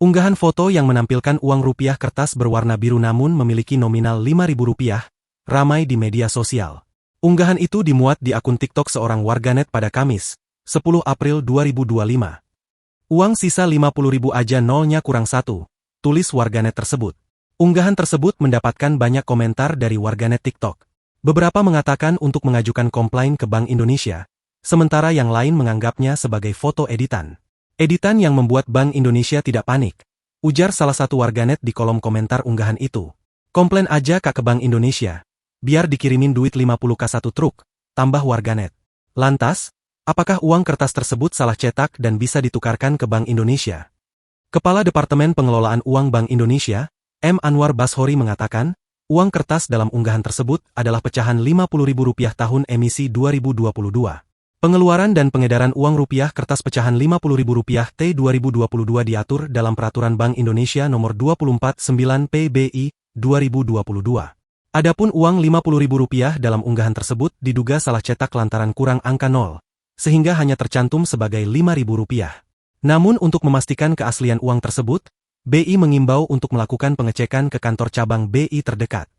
Unggahan foto yang menampilkan uang rupiah kertas berwarna biru namun memiliki nominal Rp5.000, ramai di media sosial. Unggahan itu dimuat di akun TikTok seorang warganet pada Kamis, 10 April 2025. Uang sisa 50.000 aja nolnya kurang satu, tulis warganet tersebut. Unggahan tersebut mendapatkan banyak komentar dari warganet TikTok. Beberapa mengatakan untuk mengajukan komplain ke Bank Indonesia, sementara yang lain menganggapnya sebagai foto editan. Editan yang membuat Bank Indonesia tidak panik, ujar salah satu warganet di kolom komentar unggahan itu. Komplain aja Kak ke Bank Indonesia, biar dikirimin duit 50K satu truk, tambah warganet. Lantas, apakah uang kertas tersebut salah cetak dan bisa ditukarkan ke Bank Indonesia? Kepala Departemen Pengelolaan Uang Bank Indonesia, M. Anwar Bashori mengatakan, uang kertas dalam unggahan tersebut adalah pecahan Rp50.000 tahun emisi 2022. Pengeluaran dan pengedaran uang rupiah kertas pecahan Rp50.000 T 2022 diatur dalam Peraturan Bank Indonesia Nomor 249 PBI 2022. Adapun uang Rp50.000 dalam unggahan tersebut diduga salah cetak lantaran kurang angka 0, sehingga hanya tercantum sebagai Rp5.000. Namun untuk memastikan keaslian uang tersebut, BI mengimbau untuk melakukan pengecekan ke kantor cabang BI terdekat.